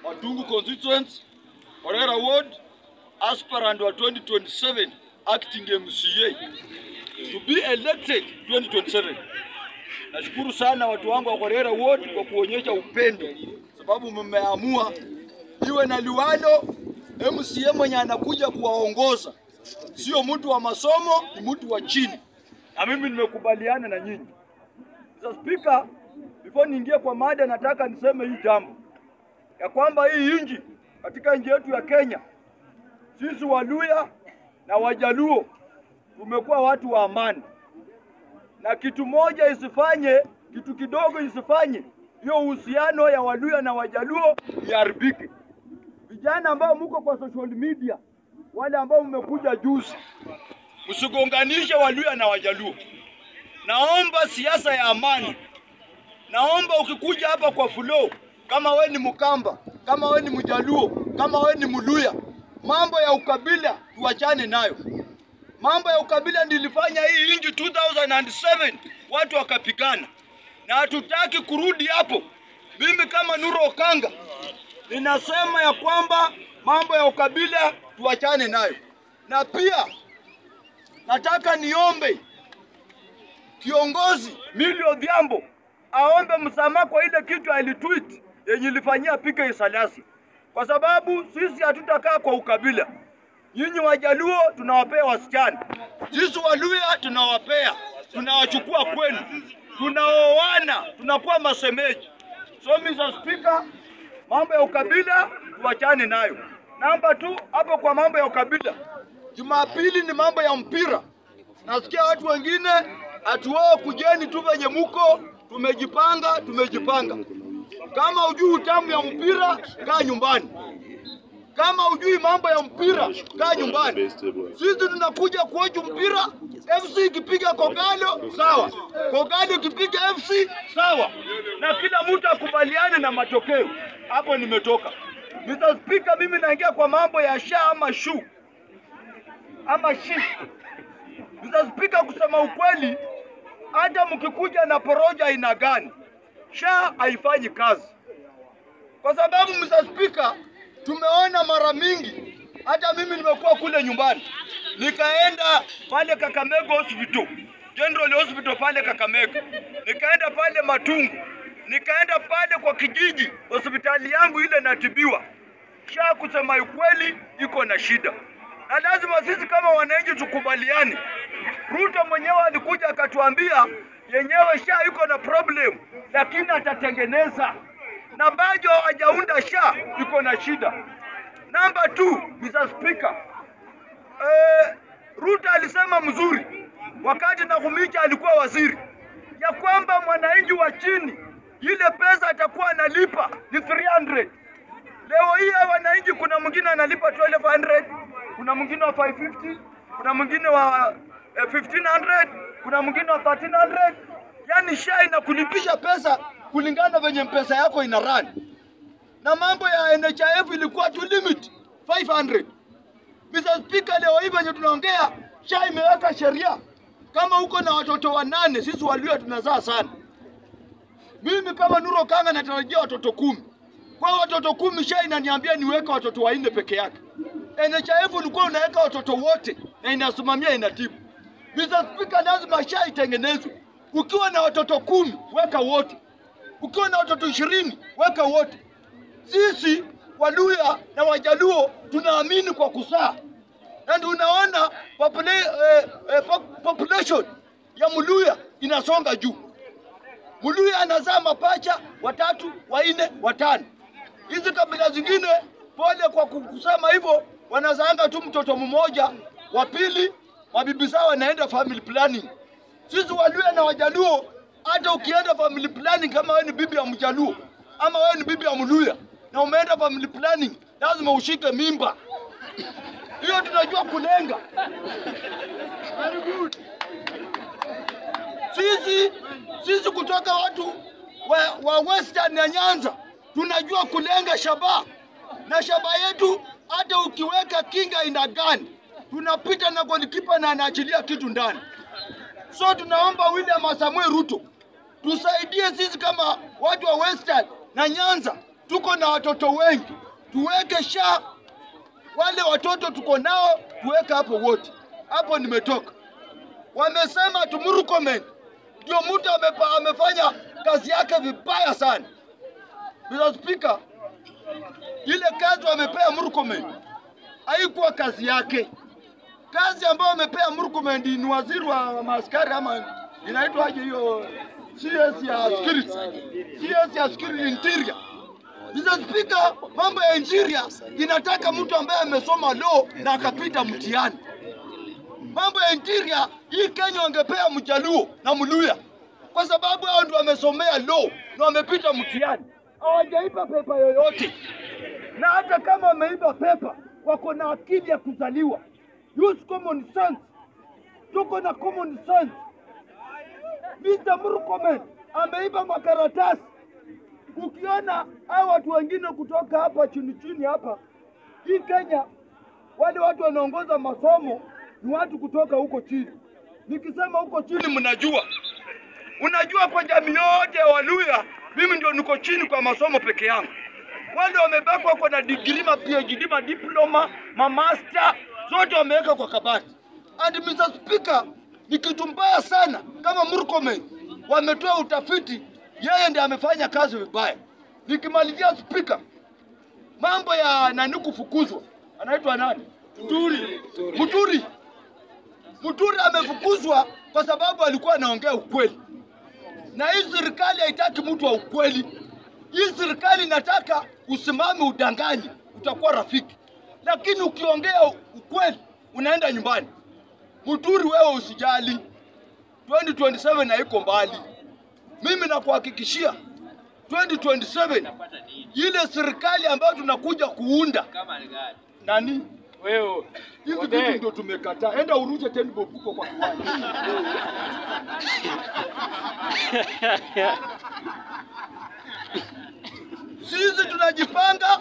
Matungu constituents, Wardera Ward, aspirant wa 2027 acting MCA to be elected 2027. Nashukuru sana watu wangu wa Wardera Ward kwa kuonyesha upendo, sababu mmeamua iwe na liwalo MCA mwenye anakuja kuwaongoza, sio mtu wa masomo, ni mtu wa chini. Na mimi nimekubaliana na nyinyi. Mr. Speaker, before niingie kwa mada, nataka niseme hii jambo ya kwamba hii nchi, katika nchi yetu ya Kenya, sisi Waluya na Wajaluo tumekuwa watu wa amani, na kitu moja isifanye, kitu kidogo isifanye hiyo uhusiano ya Waluya na Wajaluo iharibike. Vijana ambao mko kwa social media, wale ambao mmekuja juzi, msigonganishe Waluya na Wajaluo. Naomba siasa ya amani. Naomba ukikuja hapa kwa flow, kama we ni Mkamba, kama we ni Mjaluo, kama we ni Mluya, mambo ya ukabila tuachane nayo. Mambo ya ukabila nilifanya hii nchi 2007 watu wakapigana, na hatutaki kurudi hapo. Mimi kama Nuru Okanga ninasema ya kwamba mambo ya ukabila tuachane nayo. Na pia nataka niombe kiongozi Millie Odhiambo aombe msamaha kwa ile kitu alitweet yenye ilifanyia PK Salasya, kwa sababu sisi hatutakaa kwa ukabila. Nyinyi Wajaluo tunawapea wasichana, sisi Waluya tunawapea, tunawachukua kwenu, tunaoana, tunakuwa masemeji. So Mr. Speaker, mambo ya ukabila tuachane nayo. Namba 2 hapo kwa mambo ya ukabila, Jumapili ni mambo ya mpira. Nasikia watu wengine atuwao kujeni tu venye muko, tumejipanga. Kama hujui utamu ya mpira, kaa nyumbani. Kama hujui mambo ya mpira, kaa nyumbani. Sisi tunakuja kuoju mpira, FC ikipiga Kogalo, sawa. Kogalo ikipiga FC, sawa. Na kila mtu akubaliane na matokeo. Hapo nimetoka. Mr. Speaker, mimi naingia kwa mambo ya SHA ama SHU. Ama SHIF. Mr. Speaker, kusema ukweli, hata mkikuja na poroja aina gani, SHA haifanyi kazi. Kwa sababu Mr. Speaker, tumeona mara mingi, hata mimi nimekuwa kule nyumbani, nikaenda pale Kakamega Hospital, General Hospital pale Kakamega, nikaenda pale Matungu, nikaenda pale kwa kijiji, hospitali yangu ile natibiwa. SHA kusema ukweli iko na shida, na lazima sisi kama wananchi tukubaliane. Ruto mwenyewe alikuja akatuambia yenyewe SHA iko na problem, lakini atatengeneza, na bado hajaunda SHA iko na shida. Namba 2, Mr. Speaker, Ruto alisema mzuri wakati Nakhumicha alikuwa waziri, ya kwamba mwananchi wa chini ile pesa atakuwa analipa ni 300. Leo hii wananchi, kuna mwingine analipa 1200, kuna mwingine wa 550, kuna mwingine wa 1500, kuna mwingine wa 1300. Yani SHA inakulipisha pesa kulingana venye pesa yako ina run. Na mambo ya NHIF ilikuwa tu limit 500. Mr. Speaker, leo hivi venye tunaongea, SHA imeweka sheria kama uko na watoto 8, sisi Waluya tunazaa sana. Mimi kama Nuru Okanga natarajia watoto 10. Kwa watoto 10 SHA inaniambia niweke watoto 4 peke yake. NHIF ulikuwa unaweka watoto wote na inasimamia inatibu. Mr. Speaker, lazima SHA itengenezwe. Ukiwa na watoto 10, weka wote. Ukiwa na watoto 20, weka wote. Sisi Waluya na Wajaluo tunaamini kwa kuzaa. Na ndio unaona population ya Mluya inasonga juu. Mluya anazaa mapacha 3, 4, 5. Hizi kabila zingine, pole kwa kusema hivyo, wanazaanga tu mtoto mmoja, wa pili, mabibi zao wanaenda family planning. Sisi Waluya na Wajaluo, hata ukienda family planning, kama wewe ni bibi ya Mjaluo ama wewe ni bibi ya Mluya na umeenda family planning, lazima ushike mimba. Hiyo tunajua kulenga. Very good. Sisi kutoka watu wa Western na Nyanza tunajua kulenga shabaha. Na shabaha yetu, hata ukiweka kinga ina gani, tunapita na golikipa na anaachilia kitu ndani. So tunaomba William Samuel Ruto tusaidie sisi kama watu wa Western na Nyanza tuko na watoto wengi, tuweke SHA. Wale watoto tuko nao tuweke hapo wote. Hapo nimetoka. Wamesema Murkomen ndio mtu amefanya kazi yake vibaya sana. Mr. Speaker, ile kazi wamepea Murkomen haikuwa kazi yake. Kazi ambayo wamepea Murkomen ni waziri wa maaskari ama inaitwa aje hiyo CS ya security. CS ya security interior. Mr. Speaker, mambo ya interior inataka mtu ambaye amesoma law na akapita mtihani. Mambo ya interior hii Kenya wangepea Mjaluo na Mluya kwa sababu hao ndio wamesomea law na wamepita mtihani. Hawajaiba pepa yoyote. Na hata kama wameiba pepa, wako na akili ya kuzaliwa. Use common sense. Tuko na common sense. Mr. Murkomen ameiba makaratasi. Ukiona hao watu wengine kutoka hapa chini hapa, hii Kenya, wale watu wanaongoza masomo ni watu kutoka huko chini. Nikisema huko chini mnajua. Unajua kwa jamii yote ya Waluya, mimi ndio niko chini kwa masomo peke yangu. Wale wamebaki wako na degree, ma PhD, ma diploma, ma master, zote wameweka kwa kabati. And Mr. Speaker, ni kitu mbaya sana kama Murkomen wametoa utafiti, yeye ndiye amefanya kazi vibaya. Nikimalizia Speaker, mambo ya nani kufukuzwa, anaitwa nani? Muturi amefukuzwa kwa sababu alikuwa anaongea ukweli. Na hii serikali haitaki mtu wa ukweli. Hii serikali inataka usimame udanganyi, utakuwa rafiki. Lakini ukiongea ukweli, unaenda nyumbani. Muturi wewe usijali. 2027 haiko mbali. Mimi nakuhakikishia 2027 ile serikali ambayo tunakuja kuunda. Nani? Wewe. Hizi vitu ndio tumekataa. Enda uruje tena bobuko kwa kiwanja. Sisi tunajipanga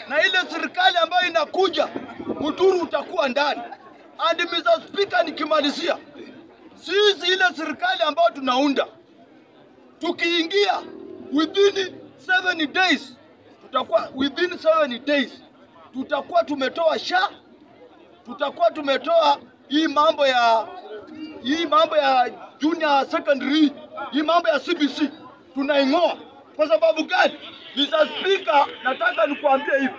na ile serikali ambayo inakuja, Muturi utakuwa ndani. And Mr. Speaker, nikimalizia, sisi ile serikali ambayo tunaunda, tukiingia within 7 days, tutakuwa tumetoa SHA, tutakuwa tumetoa hii mambo ya junior secondary, hii mambo ya CBC tunaing'oa. Kwa sababu gani? Mr. Speaker, nataka nikuambie hivi.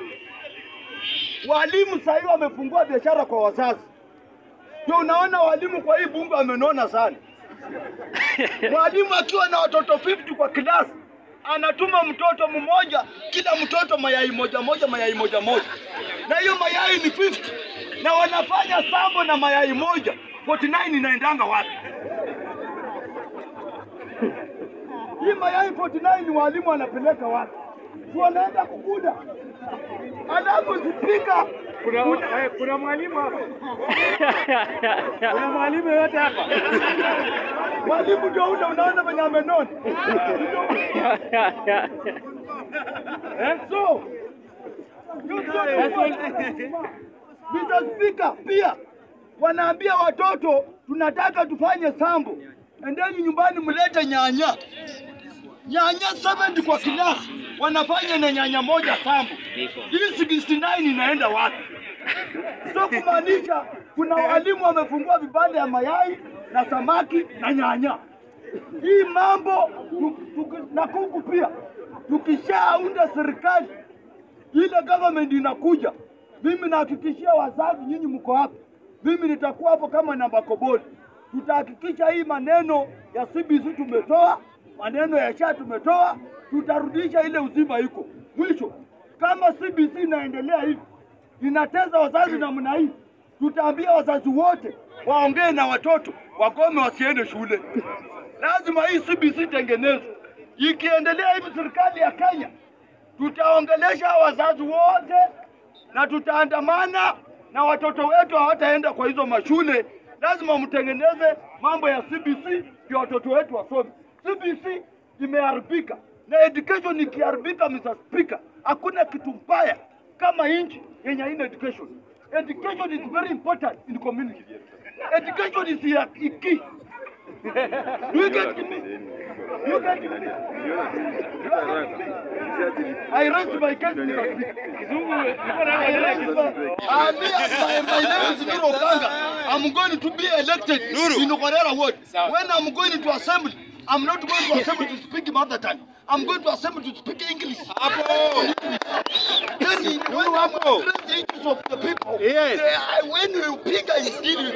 Walimu sasa hivi wamefungua biashara kwa wazazi. Ndio unaona walimu kwa hii bunge wamenona sana. Mwalimu akiwa na watoto 50 kwa klasi, anatuma mtoto mmoja, kila mtoto mayai moja. Na hiyo mayai ni 50. Na wanafanya sambo na mayai moja. 49 inaendanga wapi? Hii mayai 49 ni walimu wanapeleka wapi? Wanaenda kukuda. Alafu Speaker, kuna mwalimu hapa. Kuna mwalimu yote hapa. Mwalimu ndio unaona venye amenona. So, Mr. Speaker, pia wanaambia watoto tunataka tufanye sambo. Endeni nyumbani mlete nyanya 70 kwa klasi, wanafanya na nyanya moja sambo. Hii 69 inaenda wapi? So kumaanisha kuna walimu wamefungua vibanda ya mayai na samaki na nyanya. Hii mambo na kuku pia. Tukishaunda serikali, ile government inakuja, mimi nahakikishia wazazi nyinyi mko hapa. Mimi nitakuwa hapo kama namba kobodi. Tutahakikisha hii maneno ya CBC tumetoa, maneno ya SHA tumetoa, tutarudisha ile uzima iko. Mwisho, kama CBC inaendelea hivi, inateza wazazi namna hii, tutaambia wazazi wote waongee na watoto, wagome wasiende shule. Lazima hii CBC tengenezwe. Ikiendelea hivi serikali ya Kenya, tutaongelesha wazazi wote na tutaandamana na watoto wetu hawataenda kwa hizo mashule. Lazima mtengeneze mambo ya CBC ndio watoto wetu wasome. CBC imeharibika. Na education ikiharibika, Mr. Speaker, hakuna kitu mbaya kama nchi yenye haina education. Education is very important in the community. Education is key. I rest my case. My name is Nuru Okanga. I'm going to be elected in Ukorera Ward. When I'm going to assembly, I'm not going to assembly to speak mother tongue. I'm going to assembly to speak English. Then when I'm addressing the issues of the people, when you pick and deal with